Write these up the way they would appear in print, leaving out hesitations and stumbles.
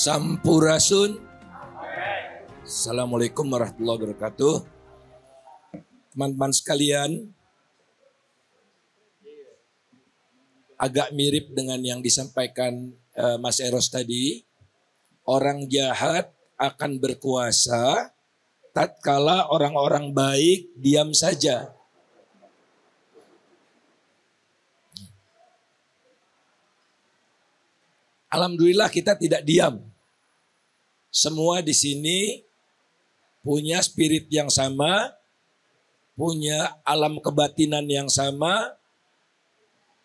Sampurasun. Assalamualaikum warahmatullahi wabarakatuh. Teman-teman sekalian, agak mirip dengan yang disampaikan Mas Eros tadi. Orang jahat akan berkuasa tatkala orang-orang baik diam saja. Alhamdulillah kita tidak diam. Semua di sini punya spirit yang sama, punya alam kebatinan yang sama,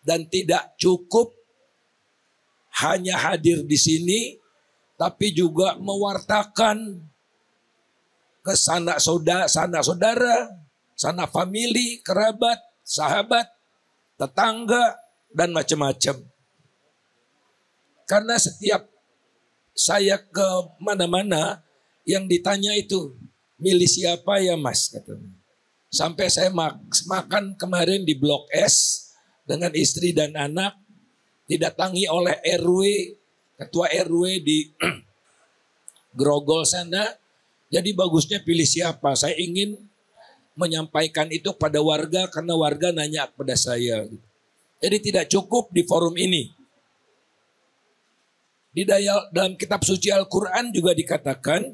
dan tidak cukup hanya hadir di sini, tapi juga mewartakan ke sanak saudara, sanak famili, kerabat, sahabat, tetangga, dan macam-macam. Karena setiap saya ke mana-mana yang ditanya itu, milih siapa ya Mas? Katanya. Sampai saya makan kemarin di Blok S dengan istri dan anak, didatangi oleh RW, ketua RW di Grogol sana. Jadi bagusnya pilih siapa? Saya ingin menyampaikan itu pada warga karena warga nanya kepada saya. Jadi tidak cukup di forum ini. Di dalam kitab suci Al-Quran juga dikatakan,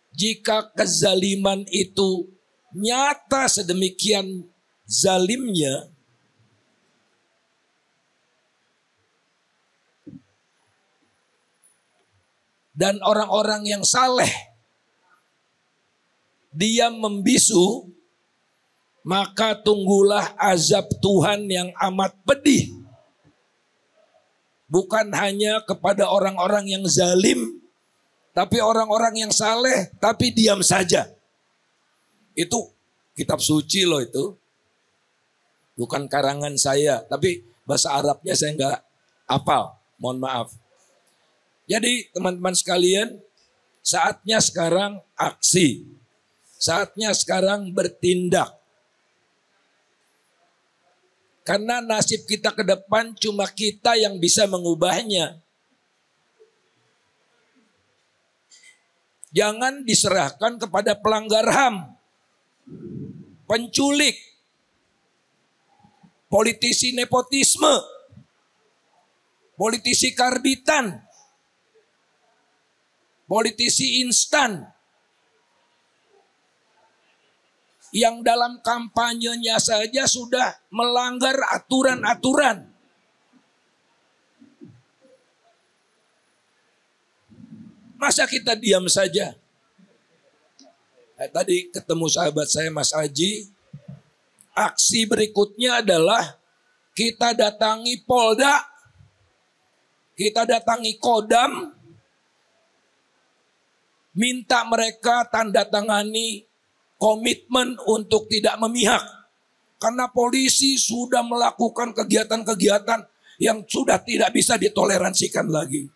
jika kezaliman itu nyata sedemikian zalimnya, dan orang-orang yang saleh diam membisu, maka tunggulah azab Tuhan yang amat pedih. Bukan hanya kepada orang-orang yang zalim, tapi orang-orang yang saleh, tapi diam saja. Itu kitab suci loh itu. Bukan karangan saya, tapi bahasa Arabnya saya nggak hafal, mohon maaf. Jadi teman-teman sekalian, saatnya sekarang aksi. Saatnya sekarang bertindak. Karena nasib kita ke depan cuma kita yang bisa mengubahnya. Jangan diserahkan kepada pelanggar HAM, penculik, politisi nepotisme, politisi karbitan, politisi instan, yang dalam kampanyenya saja sudah melanggar aturan-aturan. Masa kita diam saja? Tadi ketemu sahabat saya Mas Aji, aksi berikutnya adalah kita datangi Polda, kita datangi Kodam, minta mereka tanda tangani komitmen untuk tidak memihak. Karena polisi sudah melakukan kegiatan-kegiatan yang sudah tidak bisa ditoleransikan lagi.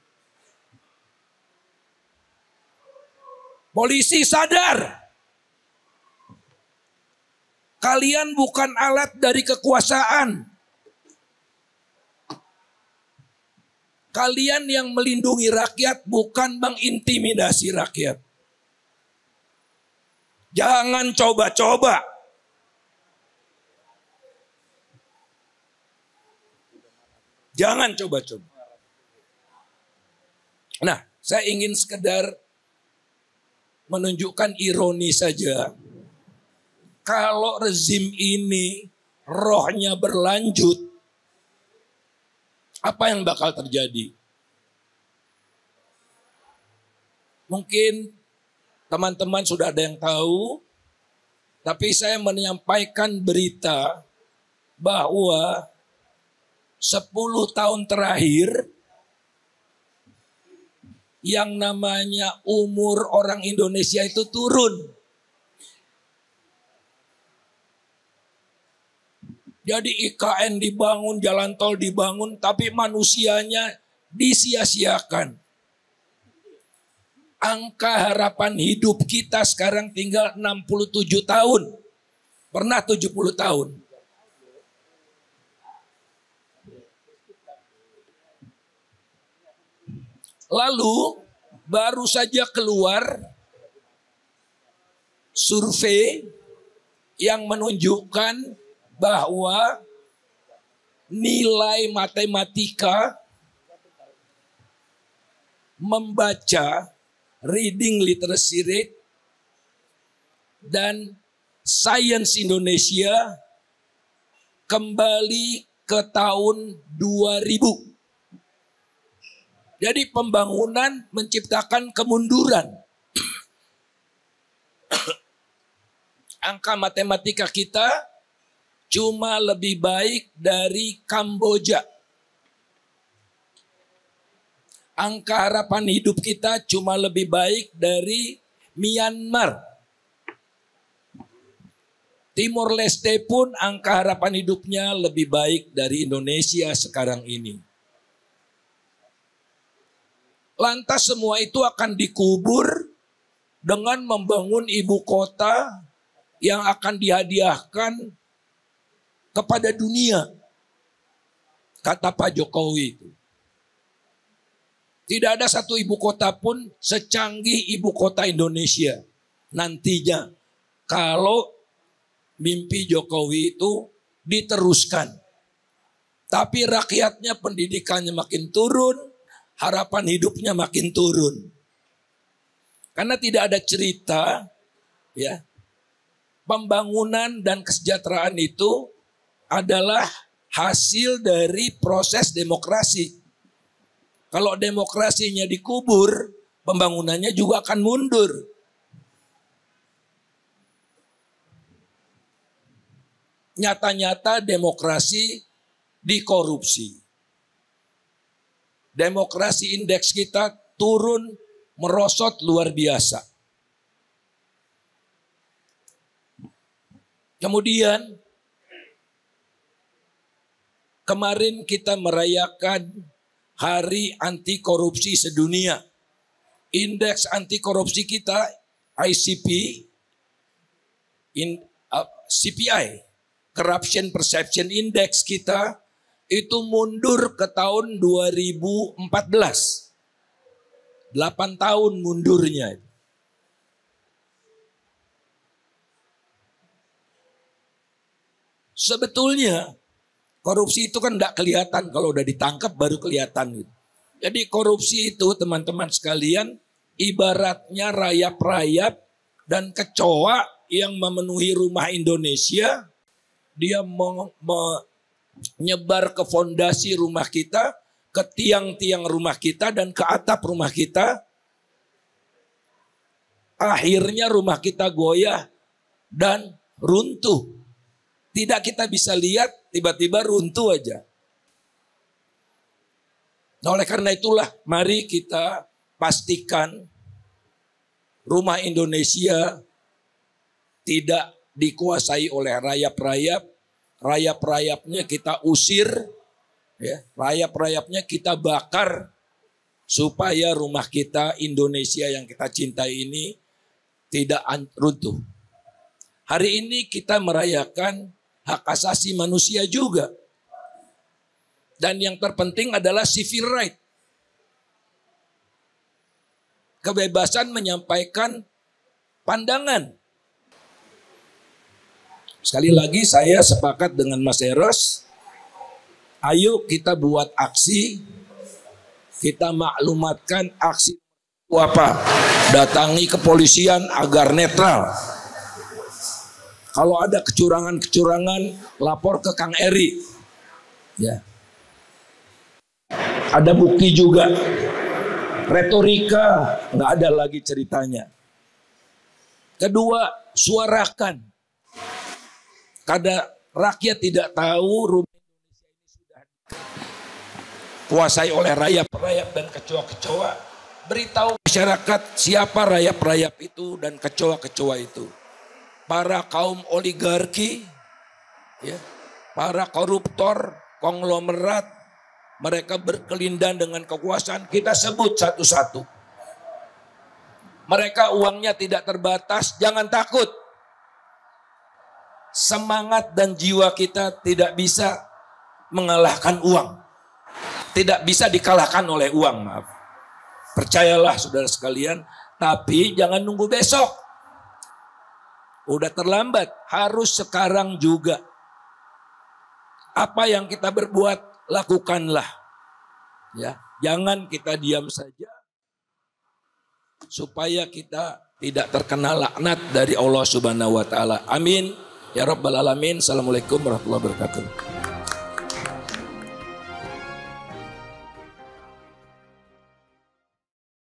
Polisi sadar. Kalian bukan alat dari kekuasaan. Kalian yang melindungi rakyat, bukan mengintimidasi rakyat. Jangan coba-coba. Jangan coba-coba. Nah, saya ingin sekedar menunjukkan ironi saja. Kalau rezim ini rohnya berlanjut, apa yang bakal terjadi? Mungkin teman-teman sudah ada yang tahu, tapi saya menyampaikan berita bahwa 10 tahun terakhir yang namanya umur orang Indonesia itu turun. Jadi IKN dibangun, jalan tol dibangun, tapi manusianya disia-siakan. Angka harapan hidup kita sekarang tinggal 67 tahun. Pernah 70 tahun. Lalu baru saja keluar survei yang menunjukkan bahwa nilai matematika, membaca, reading literacy rate, dan sains Indonesia kembali ke tahun 2000. Jadi pembangunan menciptakan kemunduran. Angka matematika kita cuma lebih baik dari Kamboja. Angka harapan hidup kita cuma lebih baik dari Myanmar. Timor Leste pun angka harapan hidupnya lebih baik dari Indonesia sekarang ini. Lantas semua itu akan dikubur dengan membangun ibu kota yang akan dihadiahkan kepada dunia, kata Pak Jokowi itu. Tidak ada satu ibu kota pun secanggih ibu kota Indonesia nantinya kalau mimpi Jokowi itu diteruskan. Tapi rakyatnya pendidikannya makin turun, harapan hidupnya makin turun. Karena tidak ada cerita, ya, pembangunan dan kesejahteraan itu adalah hasil dari proses demokrasi. Kalau demokrasinya dikubur, pembangunannya juga akan mundur. Nyata-nyata demokrasi dikorupsi. Demokrasi indeks kita turun merosot luar biasa. Kemudian kemarin kita merayakan Hari Anti Korupsi Sedunia. Indeks anti korupsi kita CPI, Corruption Perception Index kita itu mundur ke tahun 2014. 8 tahun mundurnya. Sebetulnya korupsi itu kan tidak kelihatan, kalau udah ditangkap baru kelihatan. Jadi korupsi itu teman-teman sekalian ibaratnya rayap-rayap dan kecoa yang memenuhi rumah Indonesia. Dia menyebar ke fondasi rumah kita, ke tiang-tiang rumah kita, dan ke atap rumah kita. Akhirnya rumah kita goyah dan runtuh. Tidak kita bisa lihat, tiba-tiba runtuh aja. Nah, oleh karena itulah mari kita pastikan rumah Indonesia tidak dikuasai oleh rayap-rayap. Rayap-rayapnya kita usir, ya, rayap-rayapnya kita bakar supaya rumah kita Indonesia yang kita cintai ini tidak runtuh. Hari ini kita merayakan hak asasi manusia juga. Dan yang terpenting adalah civil right. Kebebasan menyampaikan pandangan. Sekali lagi saya sepakat dengan Mas Eros. Ayo kita buat aksi. Kita maklumatkan aksi apa? Datangi kepolisian agar netral. Kalau ada kecurangan-kecurangan, lapor ke Kang Eri. Ya. Ada bukti juga. Retorika, nggak ada lagi ceritanya. Kedua, suarakan. Karena rakyat tidak tahu rumah Indonesia ini sudah dikuasai oleh rayap-rayap dan kecoa-kecoa. Beritahu masyarakat siapa rayap-rayap itu dan kecoa-kecoa itu. Para kaum oligarki, ya, para koruptor, konglomerat, mereka berkelindan dengan kekuasaan. Kita sebut satu-satu. Mereka uangnya tidak terbatas, jangan takut. Semangat dan jiwa kita tidak bisa mengalahkan uang. Tidak bisa dikalahkan oleh uang, maaf. Percayalah saudara sekalian, tapi jangan nunggu besok. Udah terlambat, harus sekarang juga. Apa yang kita berbuat, lakukanlah. Ya, jangan kita diam saja supaya kita tidak terkena laknat dari Allah Subhanahu wa taala. Amin ya rabbal alamin. Assalamualaikum warahmatullahi wabarakatuh.